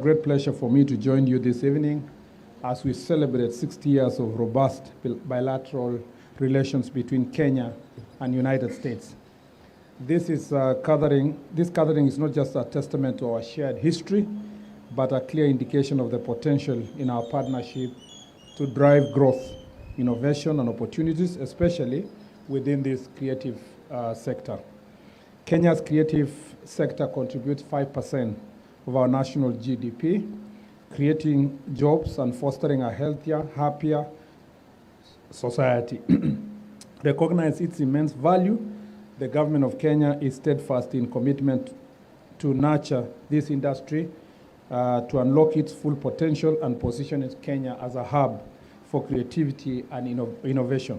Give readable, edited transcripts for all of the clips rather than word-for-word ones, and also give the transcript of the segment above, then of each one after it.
Great pleasure for me to join you this evening as we celebrate 60 years of robust bilateral relations between Kenya and United States. This gathering is not just a testament to our shared history, but a clear indication of the potential in our partnership to drive growth, innovation, and opportunities, especially within this creative sector. Kenya's creative sector contributes 5% of our national GDP, creating jobs and fostering a healthier, happier society. Recognize its immense value. The government of Kenya is steadfast in commitment to nurture this industry, to unlock its full potential and position Kenya as a hub for creativity and innovation.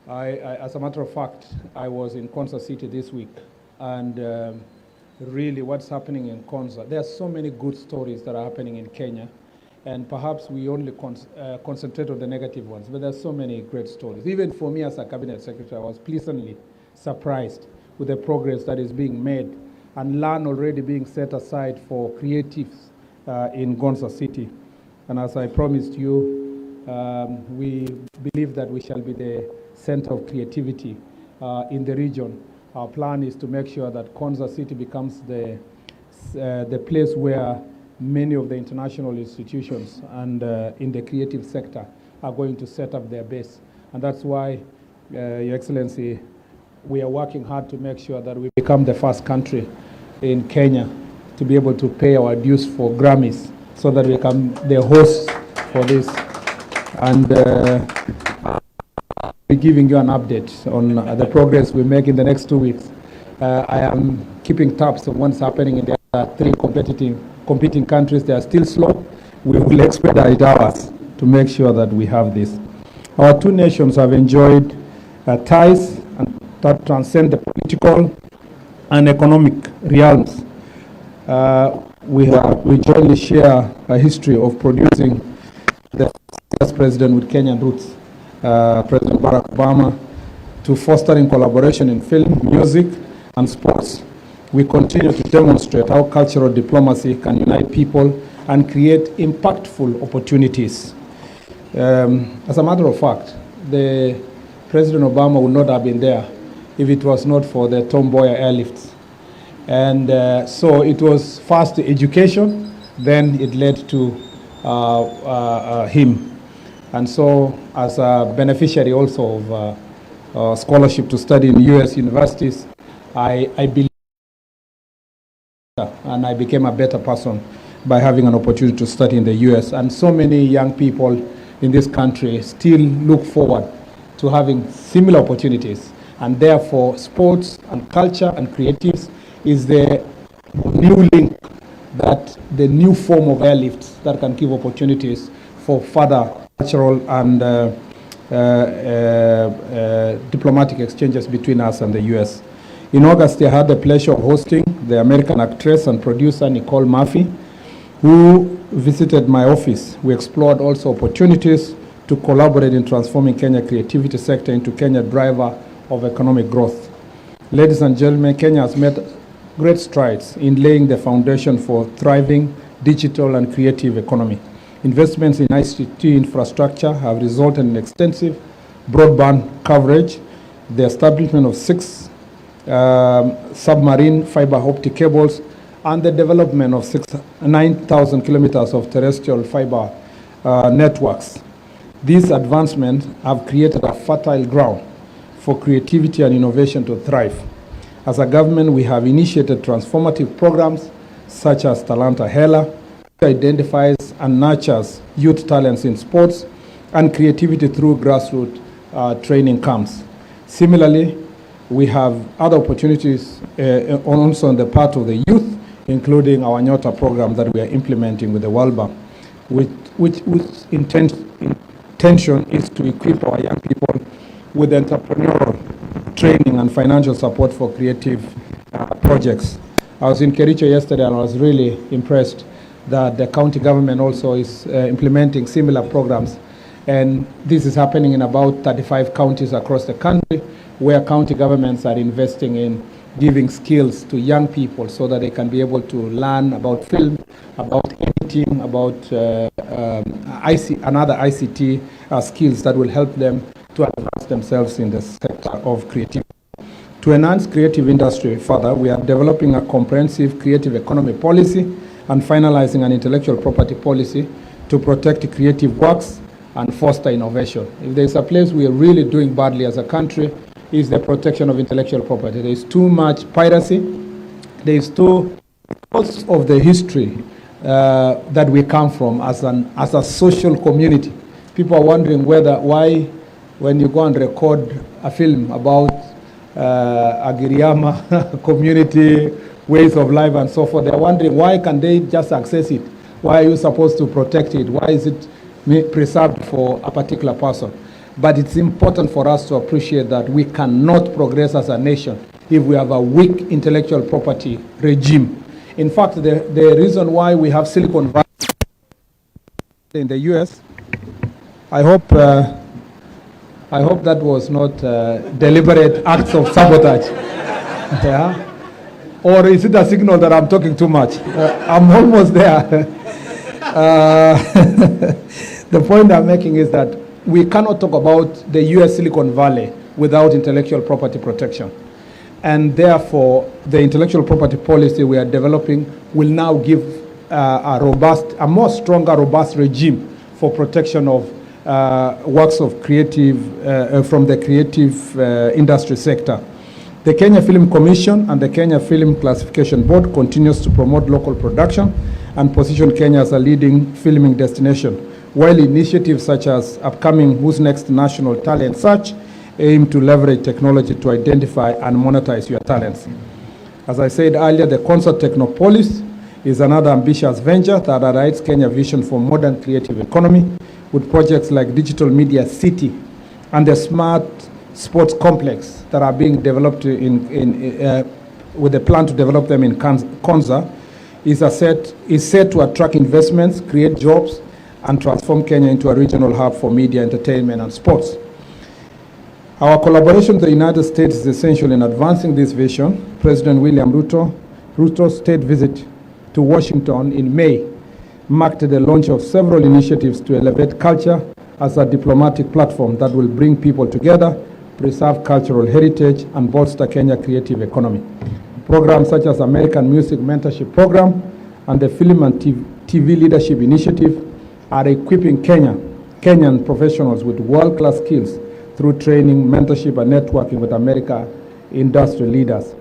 As a matter of fact, I was in Konza City this week, and really what's happening in Konza, there are so many good stories that are happening in Kenya, and perhaps we only concentrate on the negative ones, but there's so many great stories. Even for me as a cabinet secretary, I was pleasantly surprised with the progress that is being made and land already being set aside for creatives in Konza City. And as I promised you, we believe that we shall be the center of creativity in the region. Our plan is to make sure that Konza City becomes the place where many of the international institutions and in the creative sector are going to set up their base. And that's why, Your Excellency, we are working hard to make sure that we become the first country in Kenya to be able to pay our dues for Grammys, so that we become the hosts for this. And be giving you an update on the progress we make in the next 2 weeks. I am keeping tabs on what's happening in the three competing countries. They are still slow. We will expedite ours to make sure that we have this. Our two nations have enjoyed ties that transcend the political and economic realms. We jointly share a history of producing the first president with Kenyan roots, President Barack Obama, to fostering collaboration in film, music, and sports. We continue to demonstrate how cultural diplomacy can unite people and create impactful opportunities. As a matter of fact, the President Obama would not have been there if it was not for the Tomboya airlifts. And so it was first education, then it led to him. And so, as a beneficiary also of scholarship to study in U.S. universities, I believe, and I became a better person by having an opportunity to study in the U.S. And so many young people in this country still look forward to having similar opportunities. And therefore, sports and culture and creatives is the new link, that the new form of airlifts that can give opportunities for further cultural and diplomatic exchanges between us and the U.S. In August, I had the pleasure of hosting the American actress and producer Nicole Murphy, who visited my office. We explored also opportunities to collaborate in transforming Kenya creativity sector into Kenya driver of economic growth. Ladies and gentlemen, Kenya has made great strides in laying the foundation for thriving digital and creative economy. Investments in ICT infrastructure have resulted in extensive broadband coverage, the establishment of 6 submarine fiber optic cables, and the development of 9,000 kilometers of terrestrial fiber networks. These advancements have created a fertile ground for creativity and innovation to thrive. As a government, we have initiated transformative programs such as Talanta Hela, which identifies and nurtures youth talents in sports and creativity through grassroots training camps. Similarly, we have other opportunities also on the part of the youth, including our Nyota program that we are implementing with the World Bank, which intention is to equip our young people with entrepreneurial training and financial support for creative projects. I was in Kericho yesterday and I was really impressed that the county government also is implementing similar programs. And this is happening in about 35 counties across the country, where county governments are investing in giving skills to young people so that they can be able to learn about film, about editing, about another ICT skills that will help them to advance themselves in the sector of creativity. To enhance creative industry further, we are developing a comprehensive creative economy policy and finalizing an intellectual property policy to protect creative works and foster innovation. If there's a place we are really doing badly as a country, is the protection of intellectual property. There is too much piracy. There is because of the history that we come from as a social community. People are wondering why, when you go and record a film about Agiriama community, ways of life and so forth, they're wondering why can they just access it? Why are you supposed to protect it? Why is it preserved for a particular person? But it's important for us to appreciate that we cannot progress as a nation if we have a weak intellectual property regime. In fact, the reason why we have Silicon Valley in the US, I hope that was not deliberate acts of sabotage. Yeah? Or is it a signal that I'm talking too much? I'm almost there. The point I'm making is that we cannot talk about the US Silicon Valley without intellectual property protection. And therefore, the intellectual property policy we are developing will now give a more stronger, robust regime for protection of works of creative, from the creative industry sector. The Kenya Film Commission and the Kenya Film Classification Board continues to promote local production and position Kenya as a leading filming destination, while initiatives such as upcoming Who's Next National Talent Search aim to leverage technology to identify and monetize your talents. As I said earlier, the Concert Technopolis is another ambitious venture that highlights Kenya's vision for modern creative economy with projects like Digital Media City and the Smart Sports Complex that are being developed with a plan to develop them in Konza is set to attract investments, create jobs, and transform Kenya into a regional hub for media, entertainment, and sports. Our collaboration with the United States is essential in advancing this vision. President William Ruto's state visit to Washington in May marked the launch of several initiatives to elevate culture as a diplomatic platform that will bring people together, preserve cultural heritage, and bolster Kenya's creative economy. Programs such as American Music Mentorship Program and the Film and TV Leadership Initiative are equipping Kenyan professionals with world-class skills through training, mentorship, and networking with American industry leaders.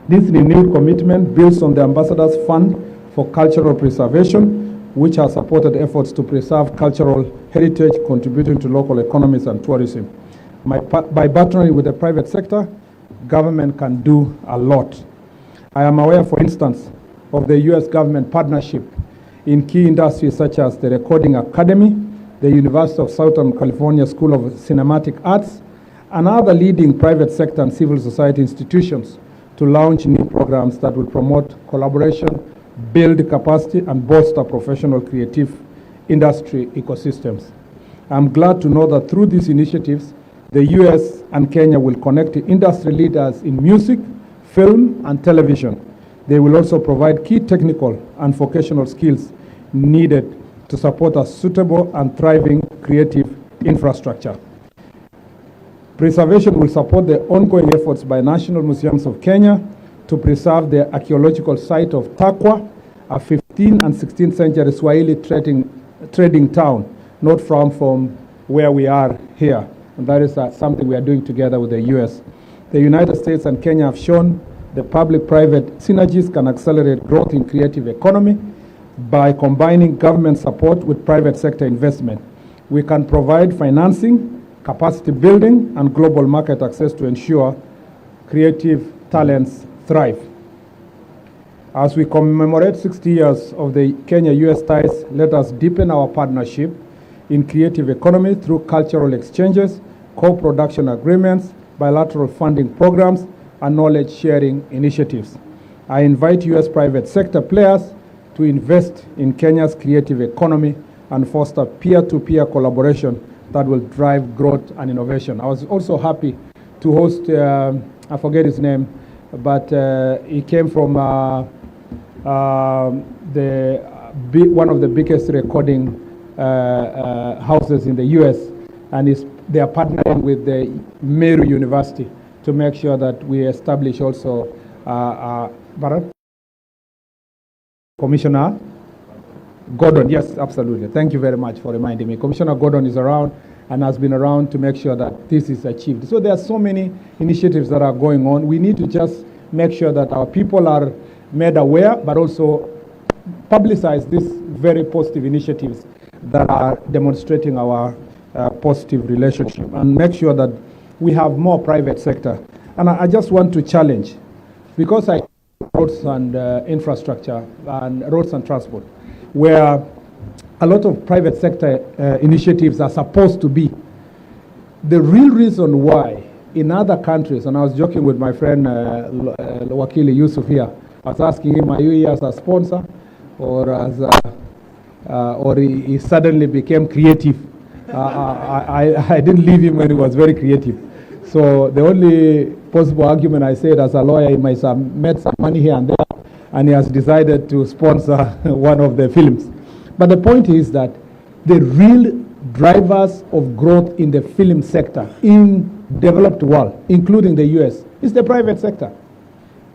This renewed commitment builds on the Ambassadors Fund for Cultural Preservation, which has supported efforts to preserve cultural heritage, contributing to local economies and tourism. By partnering with the private sector, government can do a lot. I am aware, for instance, of the U.S. government partnership in key industries such as the Recording Academy, the University of Southern California School of Cinematic Arts, and other leading private sector and civil society institutions to launch new programs that will promote collaboration, build capacity, and bolster professional creative industry ecosystems. I'm glad to know that through these initiatives, the U.S. and Kenya will connect industry leaders in music, film, and television. They will also provide key technical and vocational skills needed to support a suitable and thriving creative infrastructure. Preservation will support the ongoing efforts by National Museums of Kenya to preserve the archaeological site of Takwa, a 15th and 16th century Swahili trading town, not far from where we are here. And that is something we are doing together with the US. The United States and Kenya have shown the public-private synergies can accelerate growth in creative economy by combining government support with private sector investment. We can provide financing, capacity building, and global market access to ensure creative talents thrive. As we commemorate 60 years of the Kenya-US ties, let us deepen our partnership in creative economy through cultural exchanges, co-production agreements, bilateral funding programs, and knowledge-sharing initiatives. I invite US private sector players to invest in Kenya's creative economy and foster peer-to-peer collaboration that will drive growth and innovation. I was also happy to host, I forget his name, but he came from one of the biggest recording houses in the U.S., and they are partnering with the Meru University to make sure that we establish also Bharat? Commissioner Gordon, yes, absolutely. Thank you very much for reminding me. Commissioner Gordon is around and has been around to make sure that this is achieved. So there are so many initiatives that are going on. We need to just make sure that our people are made aware, but also publicize these very positive initiatives that are demonstrating our positive relationship, and make sure that we have more private sector. And I just want to challenge, because I roads and infrastructure and roads and transport, where a lot of private sector initiatives are supposed to be. The real reason why in other countries, and I was joking with my friend Wakili Yusuf here, I was asking him, are you here as a sponsor or as or he suddenly became creative? I didn't leave him when he was very creative. So the only possible argument, I said, as a lawyer, he might have made some money here and there, and he has decided to sponsor one of the films. But the point is that the real drivers of growth in the film sector in developed world, including the US, is the private sector.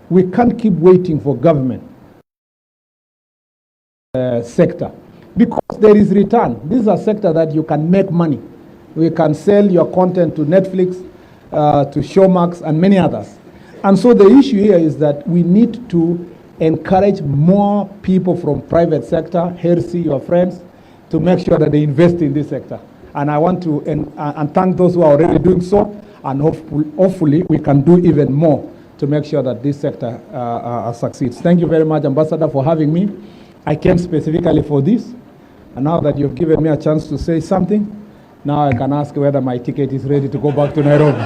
We can't keep waiting for government sector, because there is return. This is a sector that you can make money. We can sell your content to Netflix, to Showmax, and many others. And so the issue here is that we need to encourage more people from private sector, Hersi, your friends, to make sure that they invest in this sector. And I want to and thank those who are already doing so, and hopefully we can do even more to make sure that this sector succeeds. Thank you very much, Ambassador, for having me. I came specifically for this, and now that you've given me a chance to say something, now I can ask whether my ticket is ready to go back to Nairobi.